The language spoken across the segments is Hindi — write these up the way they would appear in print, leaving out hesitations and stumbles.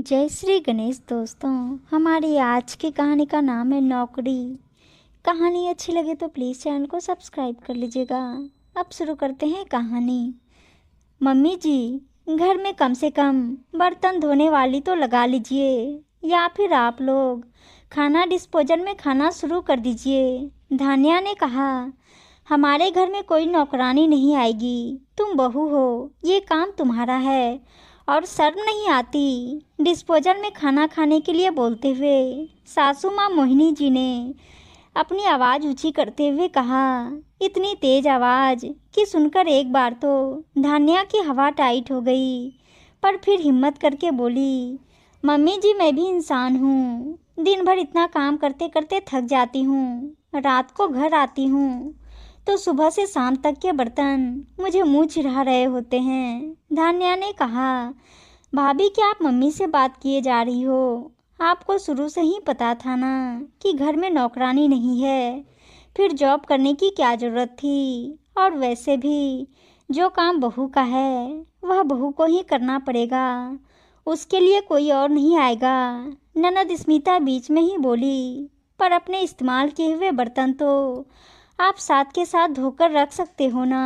जय श्री गणेश दोस्तों। हमारी आज की कहानी का नाम है नौकरी। कहानी अच्छी लगे तो प्लीज़ चैनल को सब्सक्राइब कर लीजिएगा। अब शुरू करते हैं कहानी। मम्मी जी, घर में कम से कम बर्तन धोने वाली तो लगा लीजिए, या फिर आप लोग खाना डिस्पोजल में खाना शुरू कर दीजिए। धान्या ने कहा, हमारे घर में कोई नौकरानी नहीं आएगी, तुम बहू हो, ये काम तुम्हारा है और शर्म नहीं आती डिस्पोजल में खाना खाने के लिए बोलते हुए। सासू माँ मोहिनी जी ने अपनी आवाज़ ऊंची करते हुए कहा, इतनी तेज आवाज़ कि सुनकर एक बार तो धान्या की हवा टाइट हो गई, पर फिर हिम्मत करके बोली, मम्मी जी मैं भी इंसान हूँ, दिन भर इतना काम करते करते थक जाती हूँ, रात को घर आती हूँ तो सुबह से शाम तक के बर्तन मुझे मुंह चिढ़ा रहे होते हैं। धान्या ने कहा, भाभी क्या आप मम्मी से बात किए जा रही हो? आपको शुरू से ही पता था ना कि घर में नौकरानी नहीं है, फिर जॉब करने की क्या ज़रूरत थी? और वैसे भी जो काम बहू का है वह बहू को ही करना पड़ेगा, उसके लिए कोई और नहीं आएगा। ननद स्मिता बीच में ही बोली, पर अपने इस्तेमाल किए हुए बर्तन तो आप साथ के साथ धोकर रख सकते हो ना।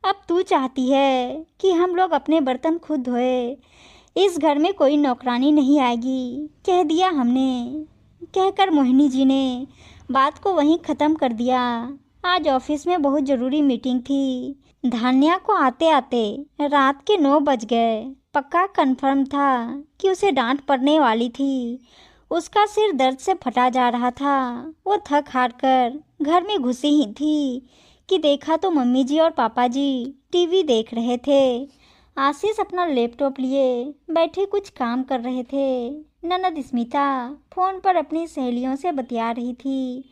अब तू चाहती है कि हम लोग अपने बर्तन खुद धोए, इस घर में कोई नौकरानी नहीं आएगी, कह दिया हमने। कहकर मोहिनी जी ने बात को वहीं ख़त्म कर दिया। आज ऑफिस में बहुत ज़रूरी मीटिंग थी। धान्या को आते आते रात के 9 बज गए। पक्का कन्फर्म था कि उसे डांट पड़ने वाली थी। उसका सिर दर्द से फटा जा रहा था। वो थक हार कर घर में घुसी ही थी कि देखा तो मम्मी जी और पापा जी टीवी देख रहे थे। आशीष अपना लैपटॉप लिए बैठे कुछ काम कर रहे थे। ननद स्मिता फ़ोन पर अपनी सहेलियों से बतिया रही थी।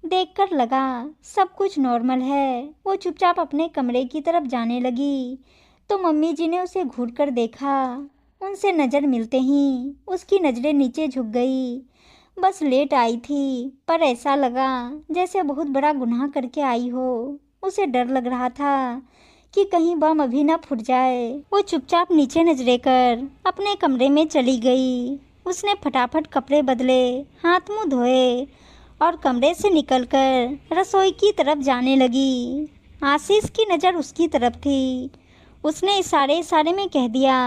देखकर लगा सब कुछ नॉर्मल है। वो चुपचाप अपने कमरे की तरफ जाने लगी तो मम्मी जी ने उसे घूर कर देखा। उनसे नज़र मिलते ही उसकी नज़रें नीचे झुक गई। बस लेट आई थी, पर ऐसा लगा जैसे बहुत बड़ा गुनाह करके आई हो। उसे डर लग रहा था कि कहीं बम अभी न फूट जाए। वो चुपचाप नीचे नजरें कर अपने कमरे में चली गई। उसने फटाफट कपड़े बदले, हाथ मुंह धोए और कमरे से निकलकर रसोई की तरफ जाने लगी। आशीष की नज़र उसकी तरफ थी। उसने इशारे में कह दिया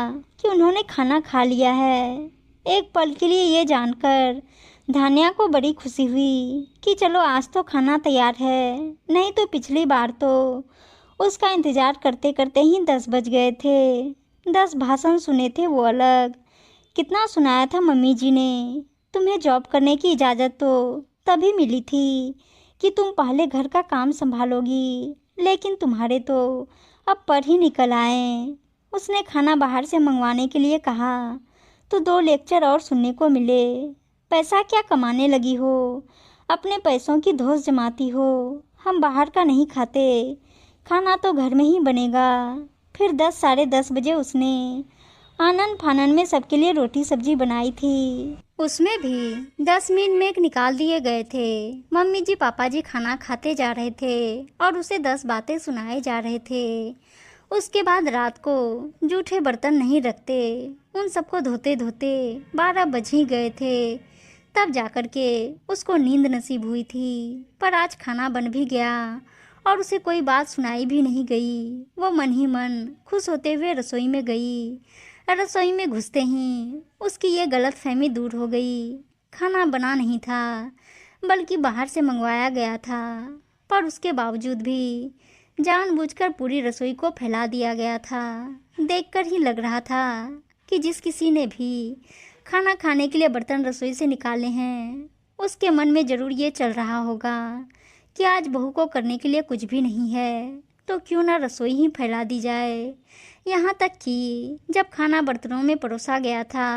कि उन्होंने खाना खा लिया है। एक पल के लिए ये जानकर धान्या को बड़ी खुशी हुई कि चलो आज तो खाना तैयार है, नहीं तो पिछली बार तो उसका इंतज़ार करते करते ही 10 बज गए थे। 10 भाषण सुने थे वो अलग। कितना सुनाया था मम्मी जी ने, तुम्हें जॉब करने की इजाज़त तो तभी मिली थी कि तुम पहले घर का काम संभालोगी, लेकिन तुम्हारे तो अब पर ही निकल आए। उसने खाना बाहर से मंगवाने के लिए कहा तो 2 लेक्चर और सुनने को मिले। पैसा क्या कमाने लगी हो, अपने पैसों की धौंस जमाती हो, हम बाहर का नहीं खाते, खाना तो घर में ही बनेगा। फिर 10 साढ़े 10 बजे उसने आनन फानन में सबके लिए रोटी सब्जी बनाई थी। उसमें भी 10 मिनट में निकाल दिए गए थे। मम्मी जी पापा जी खाना खाते जा रहे थे और उसे 10 बातें सुनाए जा रहे थे। उसके बाद रात को जूठे बर्तन नहीं रखते, उन सबको धोते धोते 12 बज ही गए थे। तब जाकर के उसको नींद नसीब हुई थी। पर आज खाना बन भी गया और उसे कोई बात सुनाई भी नहीं गई। वो मन ही मन खुश होते हुए रसोई में गई। रसोई में घुसते ही उसकी ये गलतफहमी दूर हो गई। खाना बना नहीं था, बल्कि बाहर से मंगवाया गया था। पर उसके बावजूद भी जानबूझकर पूरी रसोई को फैला दिया गया था। देखकर ही लग रहा था कि जिस किसी ने भी खाना खाने के लिए बर्तन रसोई से निकाले हैं, उसके मन में ज़रूर ये चल रहा होगा कि आज बहू को करने के लिए कुछ भी नहीं है, तो क्यों ना रसोई ही फैला दी जाए। यहाँ तक कि जब खाना बर्तनों में परोसा गया था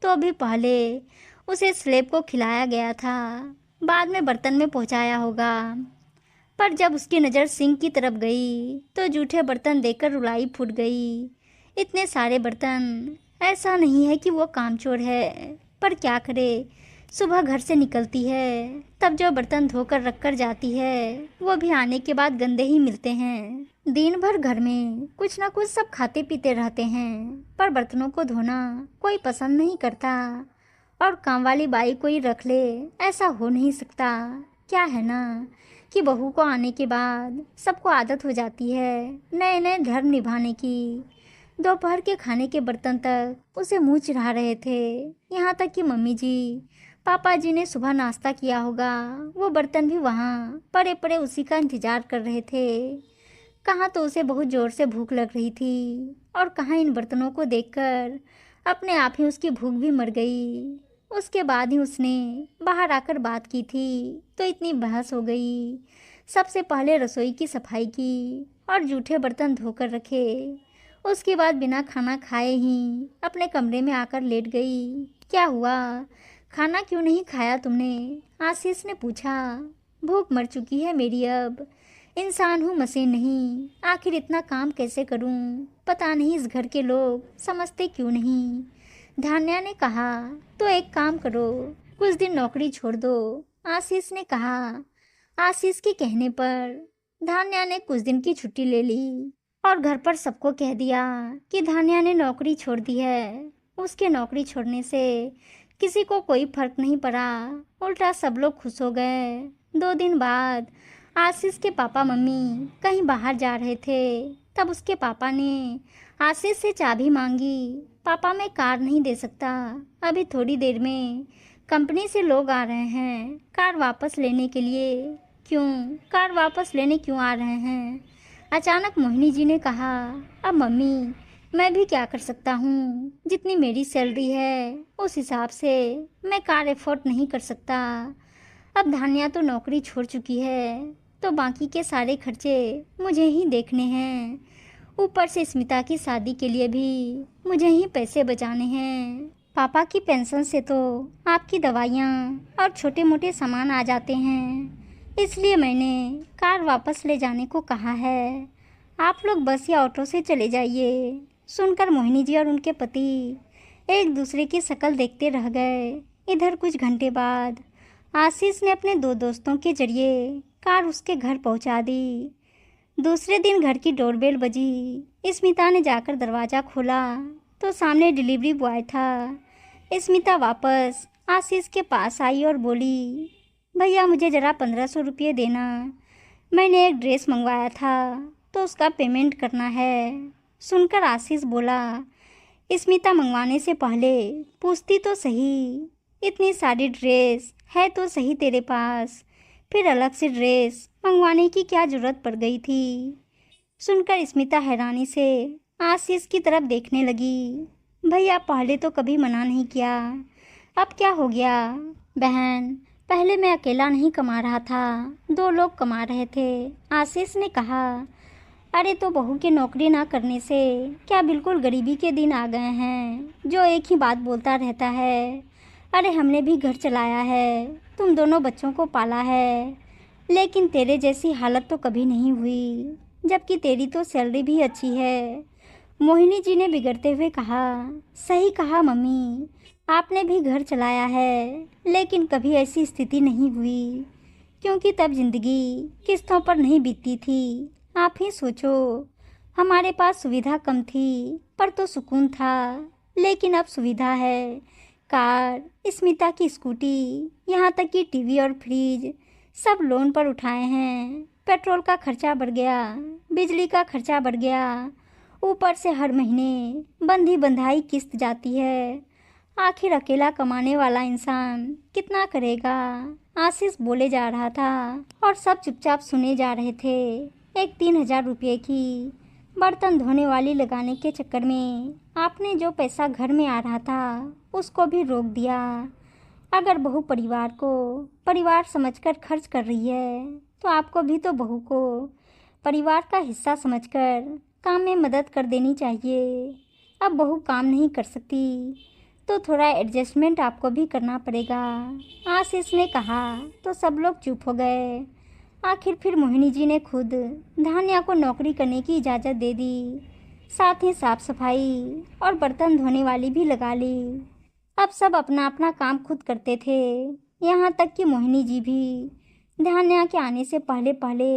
तो अभी पहले उसे स्लेब को खिलाया गया था, बाद में बर्तन में पहुँचाया होगा। पर जब उसकी नज़र सिंक की तरफ गई तो जूठे बर्तन देखकर रुलाई फूट गई। इतने सारे बर्तन, ऐसा नहीं है कि वो कामचोर है, पर क्या करे, सुबह घर से निकलती है तब जो बर्तन धोकर रख कर जाती है वो भी आने के बाद गंदे ही मिलते हैं। दिन भर घर में कुछ ना कुछ सब खाते पीते रहते हैं, पर बर्तनों को धोना कोई पसंद नहीं करता और काम वाली बाई कोई रख ले, ऐसा हो नहीं सकता। क्या है ना कि बहू को आने के बाद सबको आदत हो जाती है नए नए धर्म निभाने की। दोपहर के खाने के बर्तन तक उसे मुंह चिढ़ा रहे थे, यहाँ तक कि मम्मी जी पापा जी ने सुबह नाश्ता किया होगा वो बर्तन भी वहाँ पड़े पड़े उसी का इंतजार कर रहे थे। कहाँ तो उसे बहुत ज़ोर से भूख लग रही थी और कहाँ इन बर्तनों को देखकर अपने आप ही उसकी भूख भी मर गई। उसके बाद ही उसने बाहर आकर बात की थी तो इतनी बहस हो गई। सबसे पहले रसोई की सफाई की और जूठे बर्तन धोकर रखे, उसके बाद बिना खाना खाए ही अपने कमरे में आकर लेट गई। क्या हुआ, खाना क्यों नहीं खाया तुमने? आशीष ने पूछा। भूख मर चुकी है मेरी, अब इंसान हूँ मशीन नहीं, आखिर इतना काम कैसे करूँ? पता नहीं इस घर के लोग समझते क्यों नहीं। धान्या ने कहा, तो एक काम करो, कुछ दिन नौकरी छोड़ दो, आशीष ने कहा। आशीष के कहने पर धान्या ने कुछ दिन की छुट्टी ले ली और घर पर सबको कह दिया कि धान्या ने नौकरी छोड़ दी है। उसके नौकरी छोड़ने से किसी को कोई फर्क नहीं पड़ा, उल्टा सब लोग खुश हो गए। 2 दिन बाद आशीष के पापा मम्मी कहीं बाहर जा रहे थे, तब उसके पापा ने आशीष से चाबी मांगी। पापा मैं कार नहीं दे सकता, अभी थोड़ी देर में कंपनी से लोग आ रहे हैं कार वापस लेने के लिए। क्यों, कार वापस लेने क्यों आ रहे हैं? अचानक मोहिनी जी ने कहा। अब मम्मी मैं भी क्या कर सकता हूँ, जितनी मेरी सैलरी है उस हिसाब से मैं कार अफोर्ड नहीं कर सकता। अब धान्या तो नौकरी छोड़ चुकी है तो बाकी के सारे खर्चे मुझे ही देखने हैं, ऊपर से स्मिता की शादी के लिए भी मुझे ही पैसे बचाने हैं। पापा की पेंशन से तो आपकी दवाइयाँ और छोटे मोटे सामान आ जाते हैं, इसलिए मैंने कार वापस ले जाने को कहा है। आप लोग बस या ऑटो से चले जाइए। सुनकर मोहिनी जी और उनके पति एक दूसरे की शक्ल देखते रह गए। इधर कुछ घंटे बाद आशीष ने अपने 2 दोस्तों के जरिए कार उसके घर पहुंचा दी। दूसरे दिन घर की डोरबेल बजी। स्मिता ने जाकर दरवाज़ा खोला तो सामने डिलीवरी बॉय था। स्मिता वापस आशीष के पास आई और बोली, भैया मुझे ज़रा 1500 रुपये देना, मैंने एक ड्रेस मंगवाया था तो उसका पेमेंट करना है। सुनकर आशीष बोला, स्मिता मंगवाने से पहले पूछती तो सही, इतनी सारी ड्रेस है तो सही तेरे पास, फिर अलग से ड्रेस मंगवाने की क्या ज़रूरत पड़ गई थी? सुनकर स्मिता हैरानी से आशीष की तरफ देखने लगी। भैया पहले तो कभी मना नहीं किया, अब क्या हो गया? बहन पहले मैं अकेला नहीं कमा रहा था, 2 लोग कमा रहे थे, आशीष ने कहा। अरे तो बहू के नौकरी ना करने से क्या बिल्कुल गरीबी के दिन आ गए हैं, जो एक ही बात बोलता रहता है। अरे हमने भी घर चलाया है, तुम दोनों बच्चों को पाला है, लेकिन तेरे जैसी हालत तो कभी नहीं हुई, जबकि तेरी तो सैलरी भी अच्छी है। मोहिनी जी ने बिगड़ते हुए कहा। सही कहा मम्मी, आपने भी घर चलाया है, लेकिन कभी ऐसी स्थिति नहीं हुई, क्योंकि तब जिंदगी किस्तों पर नहीं बीतती थी। आप ही सोचो, हमारे पास सुविधा कम थी पर तो सुकून था, लेकिन अब सुविधा है, कार, स्मिता की स्कूटी, यहाँ तक कि टीवी और फ्रिज सब लोन पर उठाए हैं। पेट्रोल का खर्चा बढ़ गया, बिजली का खर्चा बढ़ गया, ऊपर से हर महीने बंधी बंधाई किस्त जाती है। आखिर अकेला कमाने वाला इंसान कितना करेगा? आशीष बोले जा रहा था और सब चुपचाप सुने जा रहे थे। एक 3000 रुपये की बर्तन धोने वाली लगाने के चक्कर में आपने जो पैसा घर में आ रहा था उसको भी रोक दिया। अगर बहू परिवार को परिवार समझकर खर्च कर रही है तो आपको भी तो बहू को परिवार का हिस्सा समझकर काम में मदद कर देनी चाहिए। अब बहू काम नहीं कर सकती तो थोड़ा एडजस्टमेंट आपको भी करना पड़ेगा, आशीष ने कहा। तो सब लोग चुप हो गए। आखिर फिर मोहिनी जी ने खुद धान्या को नौकरी करने की इजाज़त दे दी, साथ ही साफ सफाई और बर्तन धोने वाली भी लगा ली। अब सब अपना अपना काम खुद करते थे, यहाँ तक कि मोहिनी जी भी धान्या के आने से पहले पहले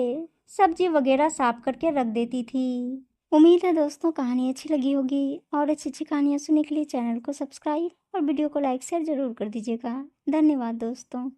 सब्जी वगैरह साफ करके रख देती थी। उम्मीद है दोस्तों कहानी अच्छी लगी होगी, और अच्छी अच्छी कहानियाँ सुनने के लिए चैनल को सब्सक्राइब और वीडियो को लाइक शेयर जरूर कर दीजिएगा। धन्यवाद दोस्तों।